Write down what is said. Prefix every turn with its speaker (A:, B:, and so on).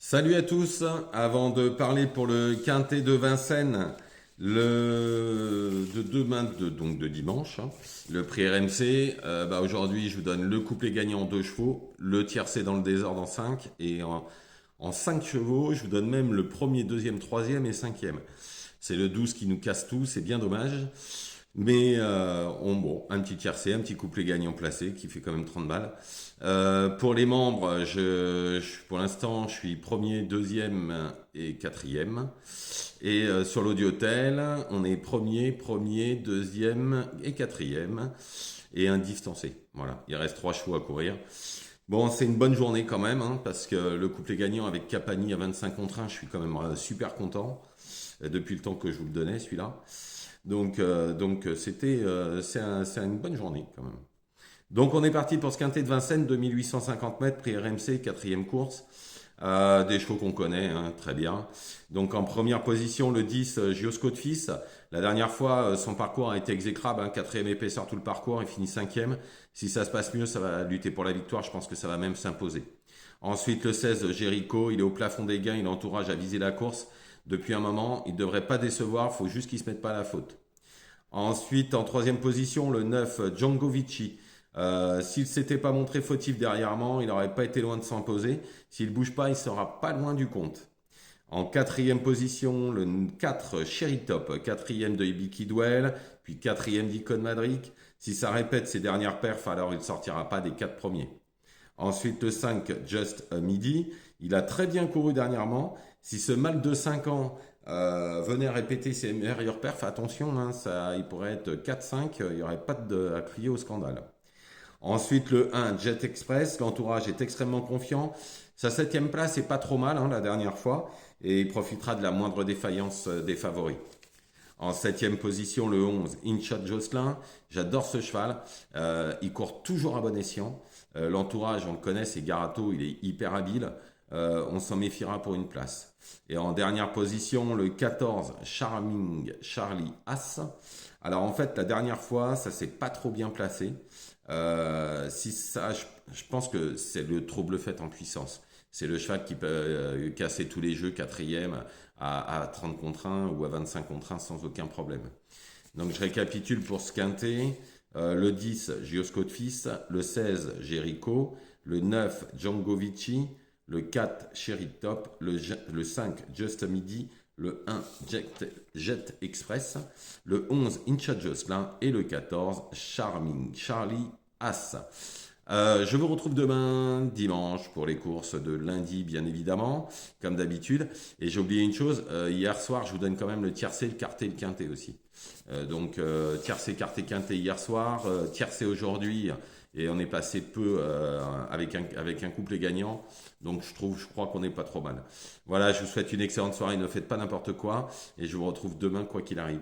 A: Salut à tous. Avant de parler pour le quintet de Vincennes, de demain, donc de dimanche, le prix RMC, aujourd'hui je vous donne le couplet gagnant en 2 chevaux, le tiercé dans le désordre en 5 et en 5 chevaux, je vous donne même le premier, deuxième, troisième et cinquième. C'est le 12 qui nous casse tout, c'est bien dommage. Mais bon, un petit tiercé, un petit couplet gagnant placé qui fait quand même 30 balles. Pour les membres, pour l'instant, je suis premier, deuxième et quatrième. Et sur l'audiotel, on est premier, deuxième et quatrième. Et un distancé. Voilà, il reste 3 chevaux à courir. Bon, c'est une bonne journée quand même, hein, parce que le couplet gagnant avec Capani à 25 contre 1, je suis quand même super content. Depuis le temps que je vous le donnais, celui-là. C'est une bonne journée quand même. Donc on est parti pour ce quintet de Vincennes, 2850 mètres, prix RMC, quatrième course. Des chevaux qu'on connaît, hein, très bien. Donc en première position, le 10, Giosco de Fils. La dernière fois, son parcours a été exécrable, hein, quatrième épaisseur tout le parcours, il finit cinquième. Si ça se passe mieux, ça va lutter pour la victoire, je pense que ça va même s'imposer. Ensuite, le 16, Jericho, il est au plafond des gains, il entourage à viser la course. Depuis un moment, il ne devrait pas décevoir, il faut juste qu'il ne se mette pas à la faute. Ensuite, en troisième position, le 9, Django Vici. S'il ne s'était pas montré fautif derrière, il n'aurait pas été loin de s'imposer. S'il ne bouge pas, il sera pas loin du compte. En quatrième position, le 4, Cherry Top, quatrième de Ibiki Dwell, puis quatrième d'Icon Madrid. Si ça répète ses dernières perfs, alors il ne sortira pas des 4 premiers. Ensuite, le 5, Just a Midi. Il a très bien couru dernièrement. Si ce mâle de 5 ans venait répéter ses meilleures perfs, attention, hein, il pourrait être 4-5, il n'y aurait pas à crier au scandale. Ensuite, le 1, Jet Express. L'entourage est extrêmement confiant. Sa 7e place est pas trop mal, hein, la dernière fois, et il profitera de la moindre défaillance des favoris. En 7e position, le 11, Inchot Jocelyn. J'adore ce cheval. Il court toujours à bon escient. L'entourage, on le connaît, c'est Garato, il est hyper habile. On s'en méfiera pour une place. Et en dernière position, le 14, Charming Charlie As. Alors en fait, la dernière fois, ça s'est pas trop bien placé. Si ça, je pense que c'est le trouble fait en puissance. C'est le cheval qui peut casser tous les jeux quatrième à 30 contre 1 ou à 25 contre 1 sans aucun problème. Donc je récapitule pour ce quintet. Le 10, Giosco de Fils. Le 16, Jericho. Le 9, Django Vici. Le 4, Cherry Top. Le 5, Just a Midi. Le 1, Jet Express. Le 11, Incha Jocelyn. Et le 14, Charming Charlie As. Je vous retrouve demain, dimanche, pour les courses de lundi, bien évidemment, comme d'habitude. Et j'ai oublié une chose, hier soir, je vous donne quand même le tiercé, le quartet et le quintet aussi. Tiercé, quartet, quintet hier soir, tiercé aujourd'hui, et on est passé peu avec un couplet gagnant. Donc je crois qu'on n'est pas trop mal. Voilà, je vous souhaite une excellente soirée, ne faites pas n'importe quoi, et je vous retrouve demain, quoi qu'il arrive.